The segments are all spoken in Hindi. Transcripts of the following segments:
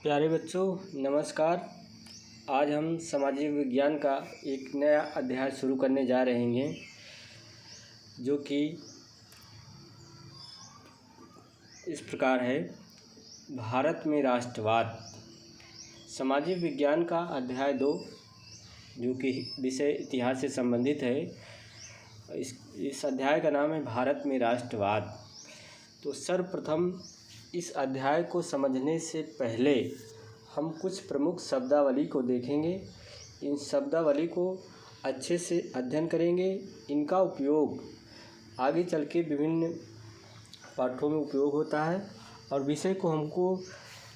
प्यारे बच्चों, नमस्कार। आज हम सामाजिक विज्ञान का एक नया अध्याय शुरू करने जा रहे हैं, जो कि इस प्रकार है। भारत में राष्ट्रवाद। सामाजिक विज्ञान का अध्याय 2, जो कि विषय इतिहास से संबंधित है। इस अध्याय का नाम है भारत में राष्ट्रवाद। तो सर्वप्रथम इस अध्याय को समझने से पहले हम कुछ प्रमुख शब्दावली को देखेंगे। इन शब्दावली को अच्छे से अध्ययन करेंगे। इनका उपयोग आगे चल के विभिन्न पाठों में उपयोग होता है और विषय को हमको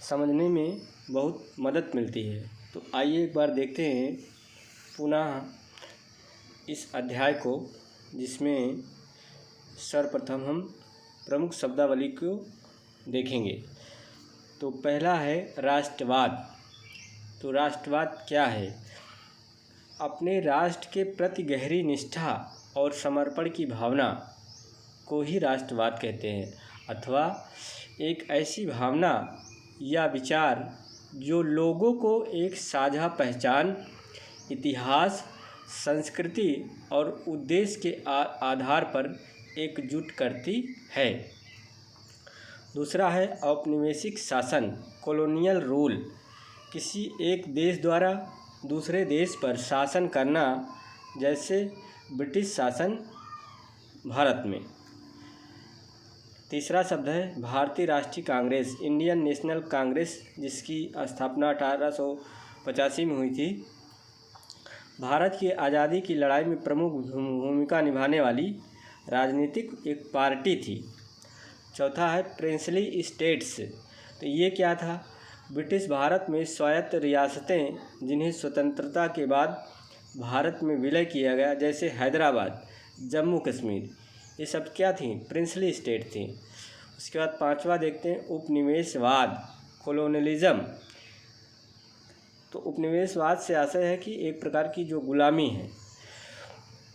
समझने में बहुत मदद मिलती है। तो आइए एक बार देखते हैं पुनः इस अध्याय को, जिसमें सर्वप्रथम हम प्रमुख शब्दावली को देखेंगे। तो पहला है राष्ट्रवाद। तो राष्ट्रवाद क्या है? अपने राष्ट्र के प्रति गहरी निष्ठा और समर्पण की भावना को ही राष्ट्रवाद कहते हैं, अथवा एक ऐसी भावना या विचार जो लोगों को एक साझा पहचान, इतिहास, संस्कृति और उद्देश्य के आधार पर एकजुट करती है। दूसरा है औपनिवेशिक शासन, कॉलोनियल रूल। किसी एक देश द्वारा दूसरे देश पर शासन करना, जैसे ब्रिटिश शासन भारत में। तीसरा शब्द है भारतीय राष्ट्रीय कांग्रेस, इंडियन नेशनल कांग्रेस, जिसकी स्थापना 1885 में हुई थी। भारत की आज़ादी की लड़ाई में प्रमुख भूमिका निभाने वाली राजनीतिक एक पार्टी थी। चौथा है प्रिंसली स्टेट्स। तो ये क्या था? ब्रिटिश भारत में स्वायत्त रियासतें, जिन्हें स्वतंत्रता के बाद भारत में विलय किया गया, जैसे हैदराबाद, जम्मू कश्मीर, ये सब क्या थी? प्रिंसली स्टेट थी। उसके बाद पांचवा देखते हैं उपनिवेशवाद, कॉलोनियलिज्म। तो उपनिवेशवाद से आशय है कि एक प्रकार की जो गुलामी है।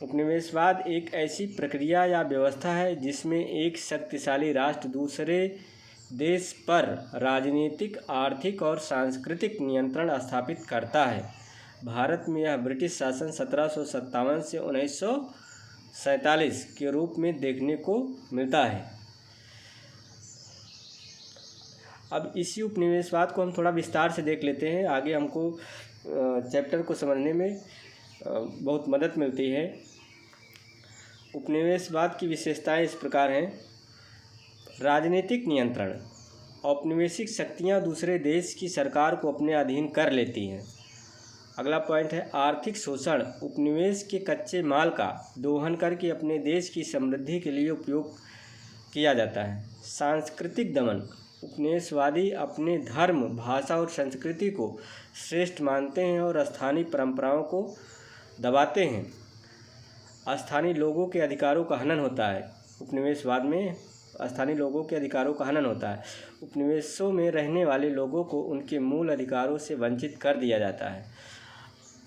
उपनिवेशवाद एक ऐसी प्रक्रिया या व्यवस्था है जिसमें एक शक्तिशाली राष्ट्र दूसरे देश पर राजनीतिक, आर्थिक और सांस्कृतिक नियंत्रण स्थापित करता है। भारत में यह ब्रिटिश शासन 1757 से 1947 के रूप में देखने को मिलता है। अब इसी उपनिवेशवाद को हम थोड़ा विस्तार से देख लेते हैं। आगे हमको चैप्टर को समझने में बहुत मदद मिलती है। उपनिवेशवाद की विशेषताएं इस प्रकार हैं। राजनीतिक नियंत्रण। औपनिवेशिक शक्तियां दूसरे देश की सरकार को अपने अधीन कर लेती हैं। अगला पॉइंट है आर्थिक शोषण। उपनिवेश के कच्चे माल का दोहन करके अपने देश की समृद्धि के लिए उपयोग किया जाता है। सांस्कृतिक दमन। उपनिवेशवादी अपने धर्म, भाषा और संस्कृति को श्रेष्ठ मानते हैं और स्थानीय परंपराओं को दबाते हैं। स्थानीय लोगों के अधिकारों का हनन होता है। उपनिवेशवाद में स्थानीय लोगों के अधिकारों का हनन होता है। उपनिवेशों में रहने वाले लोगों को उनके मूल अधिकारों से वंचित कर दिया जाता है।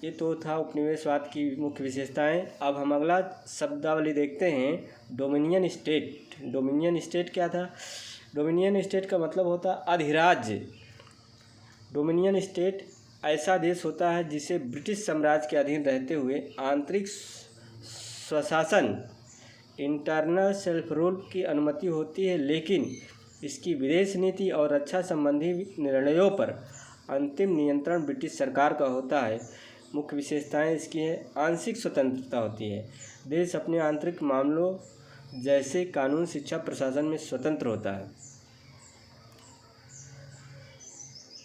ये तो था उपनिवेशवाद की मुख्य विशेषताएं। अब हम अगला शब्दावली देखते हैं, डोमिनियन स्टेट। डोमिनियन स्टेट क्या था? डोमिनियन स्टेट का मतलब होता है अधिराज्य। डोमिनियन स्टेट ऐसा देश होता है जिसे ब्रिटिश साम्राज्य के अधीन रहते हुए आंतरिक स्वशासन, इंटरनल सेल्फ रूल की अनुमति होती है, लेकिन इसकी विदेश नीति और रक्षा संबंधी निर्णयों पर अंतिम नियंत्रण ब्रिटिश सरकार का होता है। मुख्य विशेषताएं इसकी है, आंशिक स्वतंत्रता होती है। देश अपने आंतरिक मामलों जैसे कानून, शिक्षा, प्रशासन में स्वतंत्र होता है।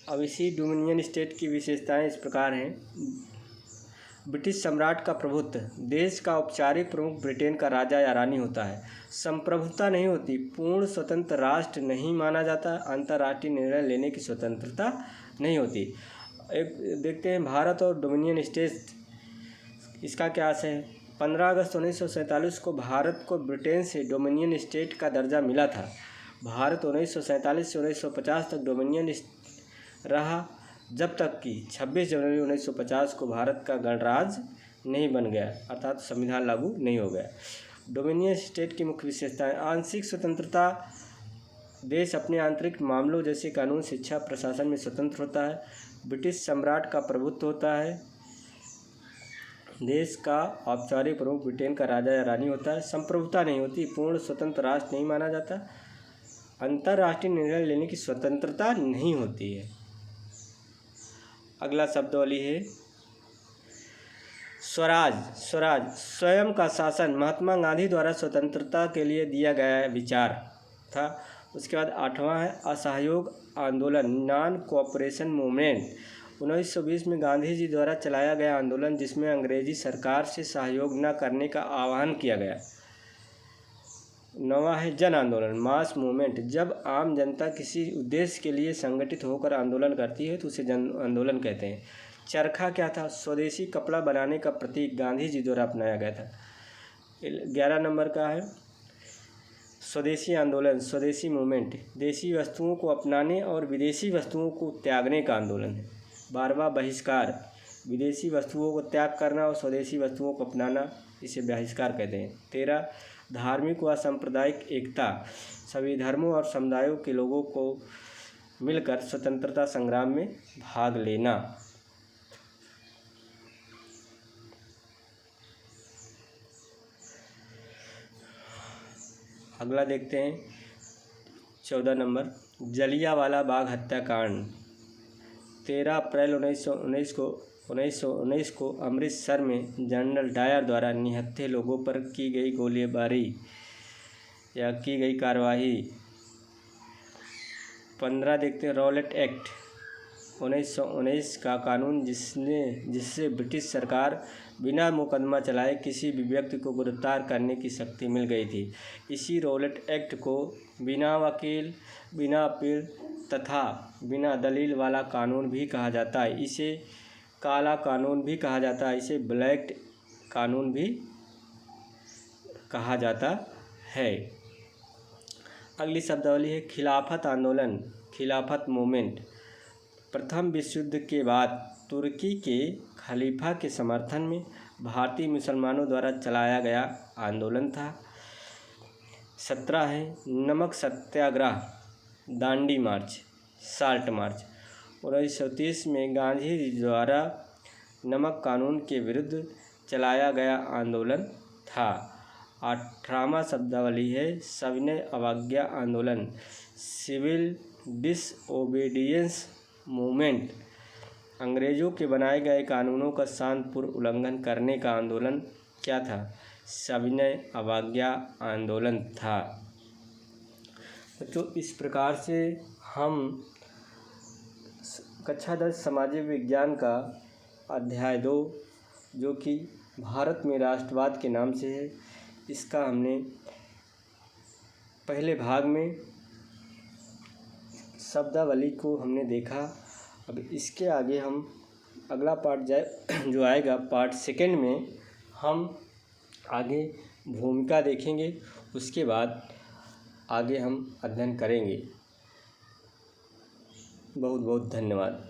अब इसी डोमिनियन स्टेट की विशेषताएं इस प्रकार हैं। ब्रिटिश सम्राट का प्रभुत्व। देश का औपचारिक प्रमुख ब्रिटेन का राजा या रानी होता है। संप्रभुता नहीं होती। पूर्ण स्वतंत्र राष्ट्र नहीं माना जाता। अंतर्राष्ट्रीय निर्णय लेने की स्वतंत्रता नहीं होती। एक देखते हैं भारत और डोमिनियन स्टेट, इसका क्या आशय है? 15 अगस्त 1947 को भारत को ब्रिटेन से डोमिनियन स्टेट का दर्जा मिला था। भारत 1947 से 1950 तक डोमिनियन रहा, जब तक कि 26 जनवरी 1950 को भारत का गणराज्य नहीं बन गया, अर्थात संविधान लागू नहीं हो गया। डोमिनियन स्टेट की मुख्य विशेषताएं, आंशिक स्वतंत्रता देश अपने आंतरिक मामलों जैसे कानून, शिक्षा, प्रशासन में स्वतंत्र होता है। ब्रिटिश सम्राट का प्रभुत्व होता है। देश का औपचारिक प्रमुख ब्रिटेन का राजा या रानी होता है। संप्रभुता नहीं होती, पूर्ण स्वतंत्र राष्ट्र नहीं माना जाता। अंतर्राष्ट्रीय निर्णय लेने की स्वतंत्रता नहीं होती है। अगला शब्दावली है स्वराज। स्वराज स्वयं का शासन महात्मा गांधी द्वारा स्वतंत्रता के लिए दिया गया विचार था। उसके बाद 8वां है असहयोग आंदोलन, नॉन कोऑपरेशन मूवमेंट। 1920 में गांधी जी द्वारा चलाया गया आंदोलन जिसमें अंग्रेजी सरकार से सहयोग न करने का आह्वान किया गया। 9वां है जन आंदोलन, मास मूवमेंट। जब आम जनता किसी उद्देश्य के लिए संगठित होकर आंदोलन करती है तो उसे जन आंदोलन कहते हैं। चरखा क्या था? स्वदेशी कपड़ा बनाने का प्रतीक, गांधी जी द्वारा अपनाया गया था। 11 नंबर का है स्वदेशी आंदोलन, स्वदेशी मूवमेंट। देशी वस्तुओं को अपनाने और विदेशी वस्तुओं को त्यागने का आंदोलन है। 12वां बहिष्कार, विदेशी वस्तुओं को त्याग करना और स्वदेशी वस्तुओं को अपनाना, इसे बहिष्कार कहते हैं। 13 धार्मिक व सांप्रदायिक एकता, सभी धर्मों और समुदायों के लोगों को मिलकर स्वतंत्रता संग्राम में भाग लेना। अगला देखते हैं 14 नंबर जलियांवाला बाग हत्याकांड। 13 अप्रैल 1919 को अमृतसर में जनरल डायर द्वारा निहत्थे लोगों पर की गई गोलीबारी या की गई कार्रवाई। 15 देखते हैं रॉलेट एक्ट 1919 का कानून जिससे ब्रिटिश सरकार बिना मुकदमा चलाए किसी भी व्यक्ति को गिरफ्तार करने की शक्ति मिल गई थी। इसी रॉलेट एक्ट को बिना वकील, बिना अपील तथा बिना दलील वाला कानून भी कहा जाता है। इसे काला कानून भी कहा जाता है, इसे ब्लैक कानून भी कहा जाता है। अगली शब्दावली है खिलाफत आंदोलन, खिलाफत मूवमेंट। प्रथम विश्व युद्ध के बाद तुर्की के खलीफा के समर्थन में भारतीय मुसलमानों द्वारा चलाया गया आंदोलन था। 17 है नमक सत्याग्रह, दांडी मार्च, साल्ट मार्च। 1930 में गांधी जी द्वारा नमक कानून के विरुद्ध चलाया गया आंदोलन था। 18वां शब्दावली है सविनय अवज्ञा आंदोलन, सिविल डिसओबीडियंस मूवमेंट। अंग्रेज़ों के बनाए गए कानूनों का शांतिपूर्ण उल्लंघन करने का आंदोलन क्या था? सविनय अवज्ञा आंदोलन था। तो इस प्रकार से हम कक्षा 10 सामाजिक विज्ञान का अध्याय 2 जो कि भारत में राष्ट्रवाद के नाम से है, इसका हमने पहले भाग में शब्दावली को हमने देखा। अब इसके आगे हम अगला पार्ट जो आएगा पार्ट 2 में हम आगे भूमिका देखेंगे, उसके बाद आगे हम अध्ययन करेंगे। बहुत बहुत धन्यवाद।